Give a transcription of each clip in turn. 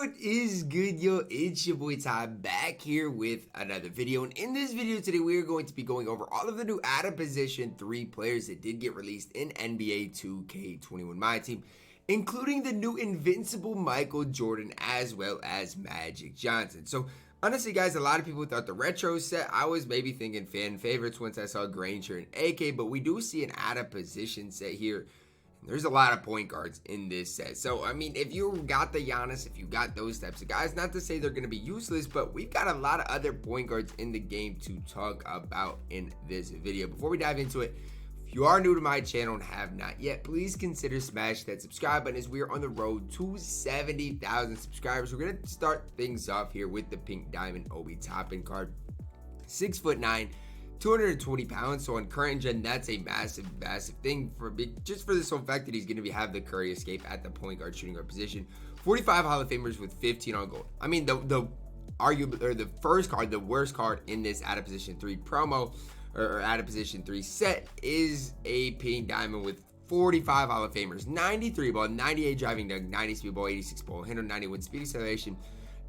What is good, yo? It's your boy Ty back here with another video. And in this video today, we are going to be going over all of the new out of position 3 players that did get released in NBA 2K21 MyTEAM, including the new Invincible Michael Jordan as well as Magic Johnson. So honestly, guys, a lot of people thought the retro set, I was maybe thinking fan favorites once I saw Granger and AK, but we do see an out of position set here. There's a lot of point guards in this set. So, I mean, if you got the Giannis, if you got those types of guys, not to say they're going to be useless, but we've got a lot of other point guards in the game to talk about in this video. Before we dive into it, if you are new to my channel and have not yet, please consider smashing that subscribe button as we are on the road to 70,000 subscribers. We're going to start things off here with the pink diamond Obi Toppin card. 6'9", 220 pounds, so on current gen, that's a massive thing just for this whole fact that he's going to have the Curry escape at the point guard shooting guard position. 45 Hall of Famers with 15 on gold. I mean, the first card, the worst card in this out of position 3 promo or out of position 3 set is a pink diamond with 45 Hall of Famers, 93 ball, 98 driving dunk, 90 speed ball, 86 ball, 191 speed acceleration,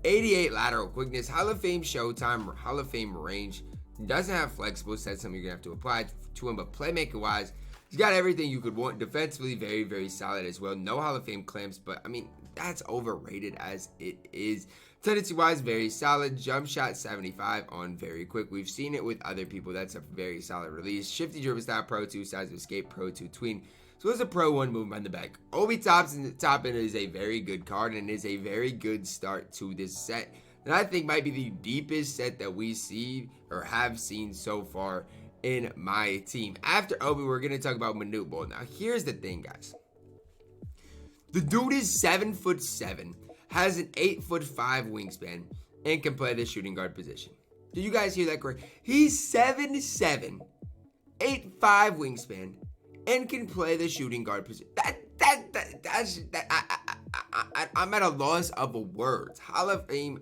88 lateral quickness, Hall of Fame showtime, Hall of Fame range. Doesn't have flexible, so that's something you're gonna have to apply to him, but playmaker wise, he's got everything you could want. Defensively, very solid as well. No Hall of Fame clamps, but I mean, that's overrated as it is. Tendency wise, very solid. Jump shot 75 on very quick. We've seen it with other people. That's a very solid release. Shifty dribble style, Pro 2, size of escape, Pro 2 tween. So it's a Pro 1 movement on the back. Obi Toppin is a very good card and is a very good start to this set. And I think might be the deepest set that we see or have seen so far in my team. After Obie, we're going to talk about Manute Bol. Now, here's the thing, guys. The dude is 7'7", has an 8'5" wingspan, and can play the shooting guard position. Did you guys hear that correct? He's 7'7", 8'5" wingspan, and can play the shooting guard position. I'm at a loss of words. Hall of Fame,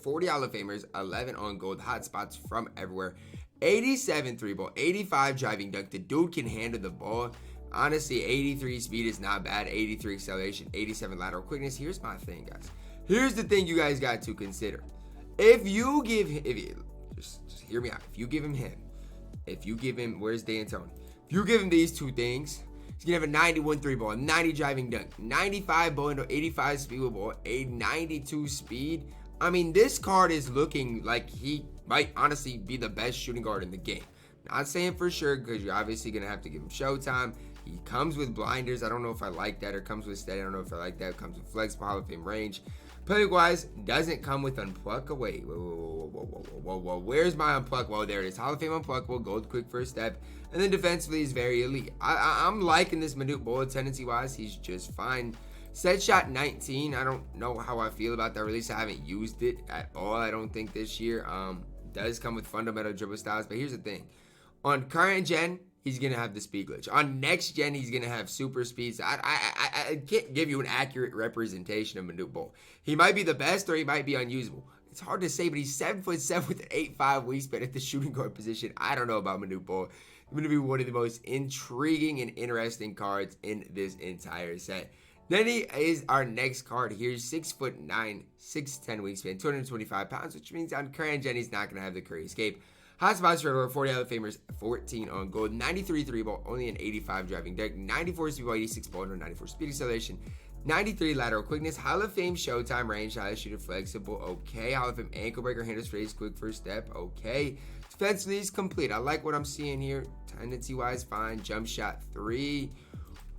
40 Hall of Famers, 11 on gold, hot spots from everywhere, 87 3 ball, 85 driving dunk. The dude can handle the ball. Honestly, 83 speed is not bad, 83 acceleration, 87 lateral quickness. Here's my thing, guys. Here's the thing you guys got to consider. If you give him, just hear me out. If you give him, where's D'Antoni? If you give him these two things, he's going to have a 91 3 ball, 90 driving dunk, 95 ball into 85 speed with ball, a 92 speed. I mean, this card is looking like he might honestly be the best shooting guard in the game. Not saying for sure because you're obviously going to have to give him showtime. He comes with blinders. I don't know if I like that, or comes with steady. I don't know if I like that. Comes with flexible Hall of Fame range. Play-wise, doesn't come with unpluckable. Whoa. Where's my unpluckable? There it is. Hall of Fame unpluckable, gold quick first step. And then defensively is very elite. I'm liking this Manute Bol tendency-wise. He's just fine. Set shot 19. I don't know how I feel about that release. I haven't used it at all, I don't think, this year. Does come with fundamental dribble styles. But here's the thing. On current gen, he's going to have the speed glitch. On next gen, he's going to have super speeds. I can't give you an accurate representation of Manute Bol. He might be the best or he might be unusable. It's hard to say, but he's 7'7" with an 8'5" wingspan at the shooting guard position. I don't know about Manute Bol. It's going to be one of the most intriguing and interesting cards in this entire set. Deni is our next card here. 6'9", 6'10" wingspan, 225 pounds, which means on current gen, he's not going to have the Curry escape. Hot spots for 40 Hall of Famers, 14 on gold, 93 3 ball, only an 85 driving dunk, 94 speed ball, 86 ball, 94 speed acceleration, 93 lateral quickness, Hall of Fame showtime range, high shooter flexible, okay. Hall of Fame ankle breaker, handles phrase, quick first step, okay. Defensively is complete. I like what I'm seeing here. Tendency wise, fine. Jump shot 3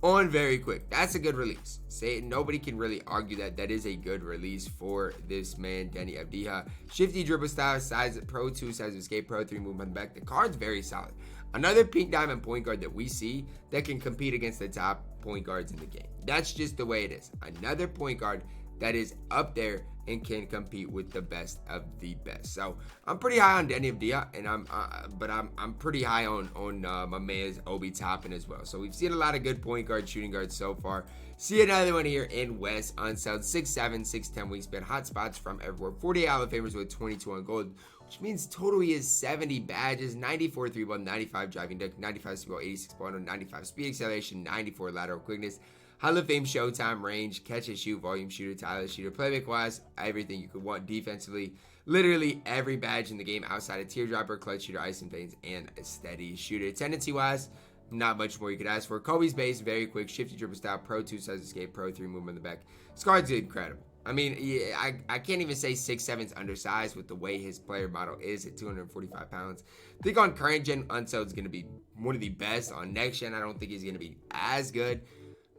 on very quick. That's a good release. Nobody can really argue that. That is a good release for this man, Deni Avdija. Shifty dribble style, size Pro 2, size of escape, Pro 3 movement back. The card's very solid. Another pink diamond point guard that we see that can compete against the top point guards in the game. That's just the way it is. Another point guard that is up there and can compete with the best of the best. So I'm pretty high on Deni Avdija, and I'm pretty high on my man's Obi Toppin as well. So we've seen a lot of good point guard, shooting guards so far. See another one here in West Unseld, 6'7", 6'10" wingspan, hot spots from everywhere. 48 Hall of Famers with 22 on gold, which means total he has 70 badges, 94 3 ball, 95 driving dunk, 95 speed ball, 86 ball, 95 speed acceleration, 94 lateral quickness. Hall of Fame showtime, range, catch and shoot, volume shooter, tireless shooter, playmaker wise, everything you could want defensively. Literally every badge in the game outside of teardropper, clutch shooter, ice and veins, and a steady shooter. Tendency wise, not much more you could ask for. Kobe's base, very quick, shifty dribble style, pro 2 size escape, pro 3 movement in the back. This card's incredible. I mean, yeah, I can't even say 6'7's undersized with the way his player model is at 245 pounds. I think on current gen, Unseld's going to be one of the best. On next gen, I don't think he's going to be as good.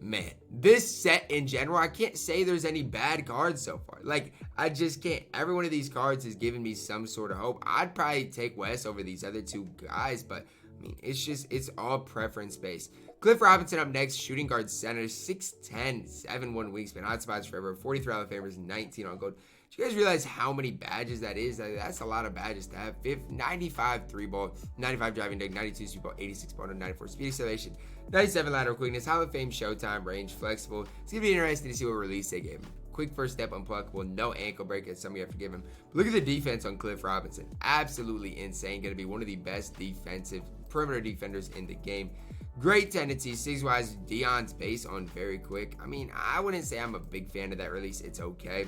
Man, this set in general, I can't say there's any bad cards so far. Like, I just can't. Every one of these cards has given me some sort of hope. I'd probably take Wes over these other two guys, but I mean, it's all preference based. Cliff Robinson up next, shooting guard center, 6'10", 7'1" wingspan, hot spots forever, 43 Hall of Famers, 19 on gold. Do you guys realize how many badges that is? That's a lot of badges to have. 95 3 ball, 95 driving dunk, 92 speed ball, 86 ball, 94 speed acceleration, 97 lateral quickness, Hall of Fame showtime, range, flexible. It's going to be interesting to see what release they gave him. Quick first step, unpluckable, no ankle break, as some of you have forgiven him. But look at the defense on Cliff Robinson. Absolutely insane. Going to be one of the best defensive perimeter defenders in the game. Great tendencies, 6-wise, Dion's base on very quick. I mean, I wouldn't say I'm a big fan of that release. It's okay.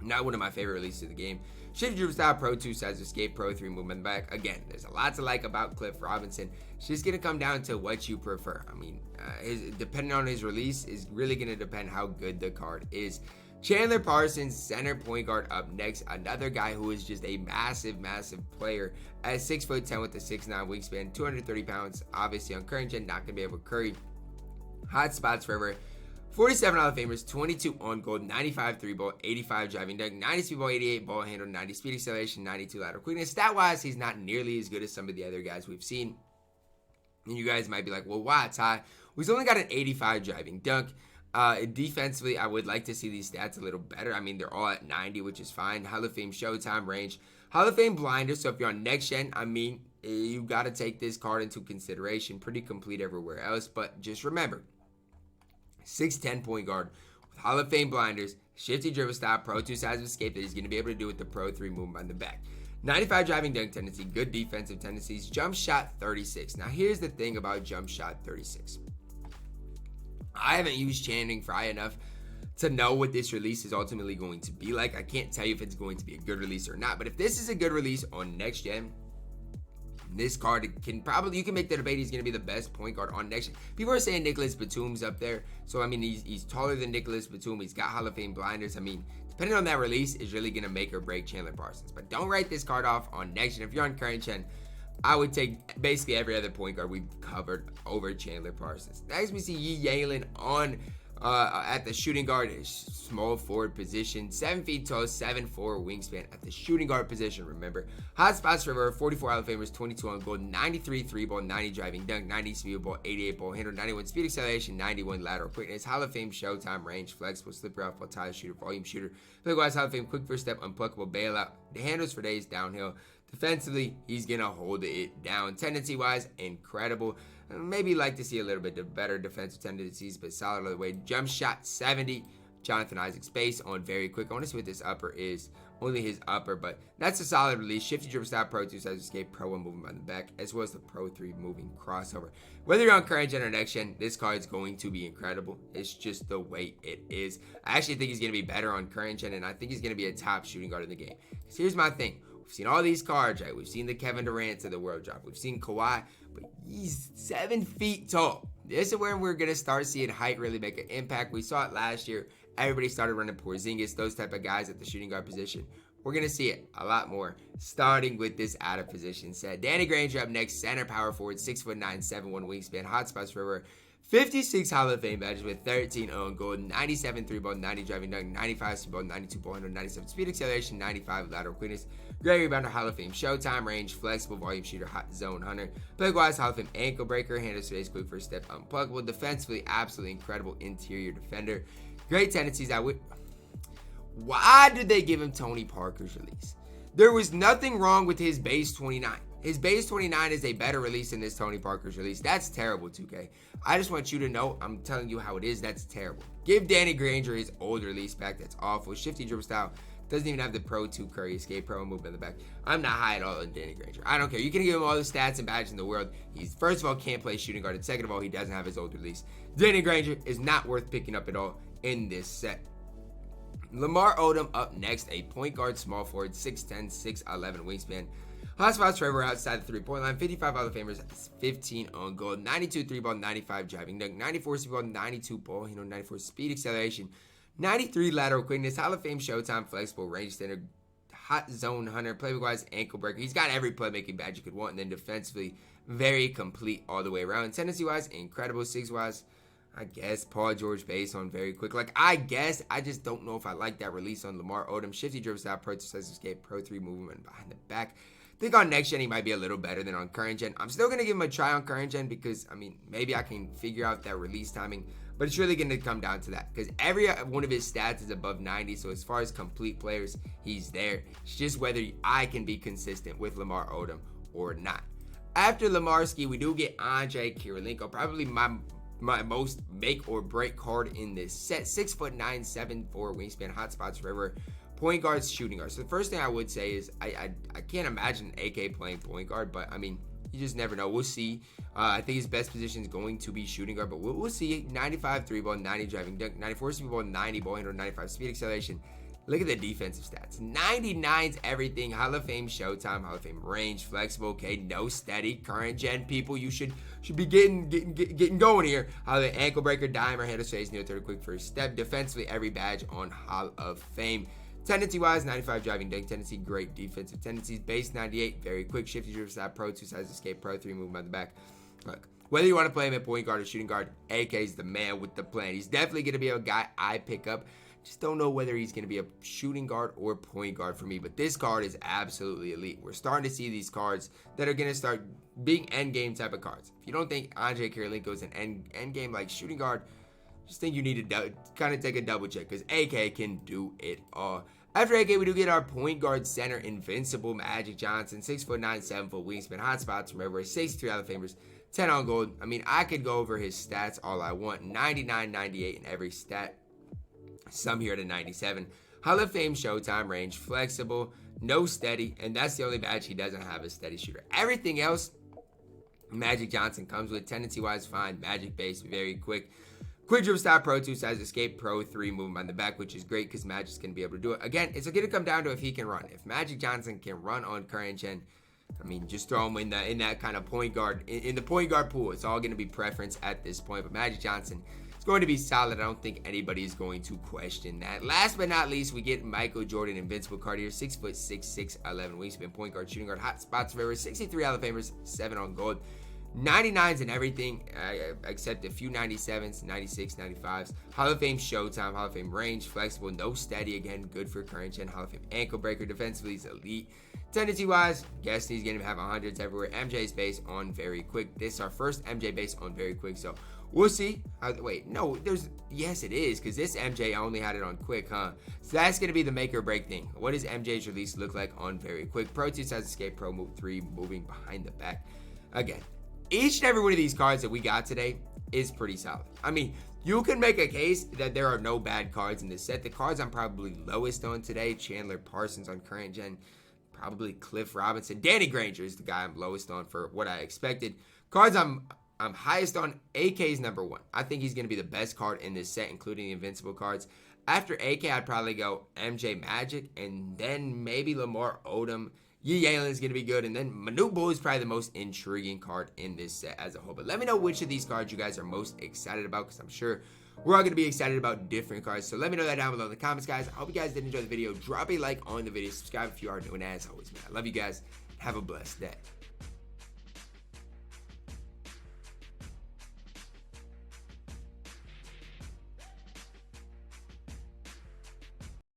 Not one of my favorite releases of the game. Shift dribble style, pro 2 size escape, pro 3 movement back. Again, there's a lot to like about Cliff Robinson. It's just going to come down to what you prefer. I mean, depending on his release is really going to depend how good the card is. Chandler Parsons, center point guard up next. Another guy who is just a massive player at 6'10" with a 6'9" wingspan, 230 pounds. Obviously on current gen, not going to be able to curry. Hot spots forever. 47 Hall of Famers, 22 on gold, 95 3 ball, 85 driving dunk, 90 speed ball, 88 ball handle, 90 speed acceleration, 92 lateral quickness. Stat wise, he's not nearly as good as some of the other guys we've seen. And you guys might be like, well, why, Ty? He's only got an 85 driving dunk. Defensively, I would like to see these stats a little better. I mean, they're all at 90, which is fine. Hall of Fame showtime, range, Hall of Fame blinder. So if you're on next gen, I mean, you got to take this card into consideration. Pretty complete everywhere else, but just remember, 6'10" point guard with Hall of Fame blinders, shifty dribble style, pro 2 size of escape that he's going to be able to do with the pro 3 movement on the back. 95 driving dunk tendency, good defensive tendencies, jump shot 36. Now here's the thing about jump shot 36. I haven't used Channing Frye enough to know what this release is ultimately going to be like. I can't tell you if it's going to be a good release or not, but if this is a good release on next gen, this card can probably, you can make the debate he's going to be the best point guard on next gen. People are saying Nicholas Batum's up there. So, I mean, he's taller than Nicholas Batum. He's got Hall of Fame blinders. I mean, depending on that release is really going to make or break Chandler Parsons. But don't write this card off on next gen. If you're on current gen, I would take basically every other point guard we've covered over Chandler Parsons. Next, we see Yi Jianlian on at the shooting guard, small forward position, 7 feet tall, 7'4" wingspan at the shooting guard position. Remember, hot spots for 44 Hall of Famers, 22 on gold, 93 3 ball, 90 driving dunk, 90 speed ball, 88 ball handle, 91 speed acceleration, 91 lateral quickness. Hall of Fame showtime, range, flexible, slippery off ball, tile shooter, volume shooter. Likewise, Hall of Fame quick first step, unpluckable, bailout. The handles for days downhill. Defensively, he's gonna hold it down. Tendency wise, incredible. Maybe like to see a little bit better defensive tendencies, but solid other way. Jump shot 70. Jonathan Isaac's base on very quick. I want to see what this upper is. Only his upper, but that's a solid release. Shifty dribble style, pro 2 size escape, pro 1 movement on the back, as well as the pro 3 moving crossover. Whether you're on current gen or next gen, this card is going to be incredible. It's just the way it is. I actually think he's going to be better on current gen, and I think he's going to be a top shooting guard in the game. Because here's my thing. We've seen all these cards, right? We've seen the Kevin Durant's of the world drop. We've seen Kawhi, but he's 7 feet tall. This is where we're going to start seeing height really make an impact. We saw it last year. Everybody started running Porzingis, those type of guys at the shooting guard position. We're going to see it a lot more, starting with this out of position set. Danny Granger up next, center power forward, 6'9", 7'1" wingspan, hot spots forever. 56 Hall of Fame badges with 13 on gold, 97 3 ball, 90 driving dunk, 95 speed ball, 92 ball handle, 97 speed acceleration, 95 lateral quickness. Great rebounder, Hall of Fame showtime, range, flexible, volume shooter, hot zone hunter. Play-wise, Hall of Fame ankle breaker, handles today's quick first step, unpluckable. Defensively, absolutely incredible interior defender. Great tendencies. Why did they give him Tony Parker's release? There was nothing wrong with his base 29. His base 29 is a better release than this Tony Parker's release. That's terrible, 2K. I just want you to know, I'm telling you how it is. That's terrible. Give Danny Granger his old release back. That's awful. Shifty dribble style. Doesn't even have the Pro 2 Curry escape, Pro movement in the back. I'm not high at all on Danny Granger. I don't care. You can give him all the stats and badges in the world. He's, first of all, can't play shooting guard. And second of all, he doesn't have his old release. Danny Granger is not worth picking up at all in this set. Lamar Odom up next, a point guard, small forward, 6'10", 6'11" wingspan. Hotspots forever outside the 3-point line. 55 Hall of Famers, 15 on goal. 92 3-ball, 95 driving dunk. 94 speed, 92 ball, 94 speed acceleration. 93 lateral quickness. Hall of Fame showtime, flexible, range standard, hot zone hunter, playmaker-wise, ankle breaker. He's got every playmaking badge you could want. And then defensively, very complete all the way around. Tendency-wise, incredible. 6-wise, I guess Paul George base on very quick. Like, I guess. I just don't know if I like that release on Lamar Odom. Shifty dribble style, Pro 2 size escape, Pro 3 movement behind the back. I think on next gen he might be a little better than on current gen. I'm still going to give him a try on current gen because, I mean, maybe I can figure out that release timing. But it's really going to come down to that because every one of his stats is above 90. So as far as complete players, he's there. It's just whether I can be consistent with Lamar Odom or not. After Lamarski, we do get Andrei Kirilenko, probably my most make or break card in this set. 6'9", 7'4" wingspan, hotspots forever. Point guards, shooting guards. So the first thing I would say is I can't imagine AK playing point guard, but I mean, you just never know. We'll see. I think his best position is going to be shooting guard, but we'll see. 95 3-ball, 90 driving dunk, 94 speed ball, 90 ball handle, 95 speed acceleration. Look at the defensive stats. 99's everything. Hall of Fame showtime, Hall of Fame range, flexible, okay, no steady. Current gen people, you should be getting going here. Hall of Fame ankle breaker, dimer, handle space, near third quick first step. Defensively, every badge on Hall of Fame. Tendency-wise, 95 driving dunk tendency, great defensive tendencies. Base 98, very quick, shifty dribble style, Pro 2 size escape, Pro 3 movement on the back. Look, whether you want to play him at point guard or shooting guard, AK's the man with the plan. He's definitely going to be a guy I pick up. Just don't know whether he's going to be a shooting guard or point guard for me. But this card is absolutely elite. We're starting to see these cards that are going to start being end game type of cards. If you don't think Andrei Kirilenko is an end game like shooting guard, just think you need to kind of take a double check because AK can do it all. After AK, we do get our point guard center, Invincible Magic Johnson, 6'9", 7-foot wingspan, hotspots from everywhere, 63 Hall of Famers, 10 on gold. I mean, I could go over his stats all I want. 99, 98 in every stat. Some here to 97. Hall of Fame showtime range, flexible, no steady, and that's the only badge he doesn't have, a steady shooter. Everything else, Magic Johnson comes with. Tendency-wise, fine. Magic base, very quick. Quick dribble style, Pro 2 size escape, Pro 3 movement on the back, which is great because Magic's going to be able to do it. Again, it's going to come down to if he can run. If Magic Johnson can run on current gen, I mean, just throw him in that kind of point guard, in the point guard pool. It's all going to be preference at this point, but Magic Johnson is going to be solid. I don't think anybody is going to question that. Last but not least, we get Michael Jordan, Invincible card here, 6'6", 6'11", wingspan, point guard, shooting guard, hot spots forever, 63 Hall of Famers, 7 on gold. 99s and everything except a few 97s, 96, 95s. Hall of Fame showtime, Hall of Fame range, flexible, no steady, again, good for current gen. Hall of Fame ankle breaker, defensively is elite. Tendency wise, guess he's going to have 100s everywhere. MJ's base on very quick. This is our first MJ base on very quick, so we'll see. Wait, no, yes it is, because this MJ only had it on quick, huh? So that's going to be the make or break thing. What does MJ's release look like on very quick? Pro 2 size escape, Pro move 3, moving behind the back. Again, each and every one of these cards that we got today is pretty solid. I mean, you can make a case that there are no bad cards in this set. The cards I'm probably lowest on today, Chandler Parsons on current gen, probably Cliff Robinson. Danny Granger is the guy I'm lowest on for what I expected. Cards I'm highest on, AK's number 1. I think he's going to be the best card in this set, including the Invincible cards. After AK, I'd probably go MJ Magic, and then maybe Lamar Odom. Yi Jianlian is going to be good, and then Manute Bol is probably the most intriguing card in this set as a whole. But let me know which of these cards you guys are most excited about, because I'm sure we're all going to be excited about different cards. So let me know that down below in the comments, guys. I hope you guys did enjoy the video. Drop a like on the video. Subscribe if you are new, and as always, man, I love you guys. Have a blessed day.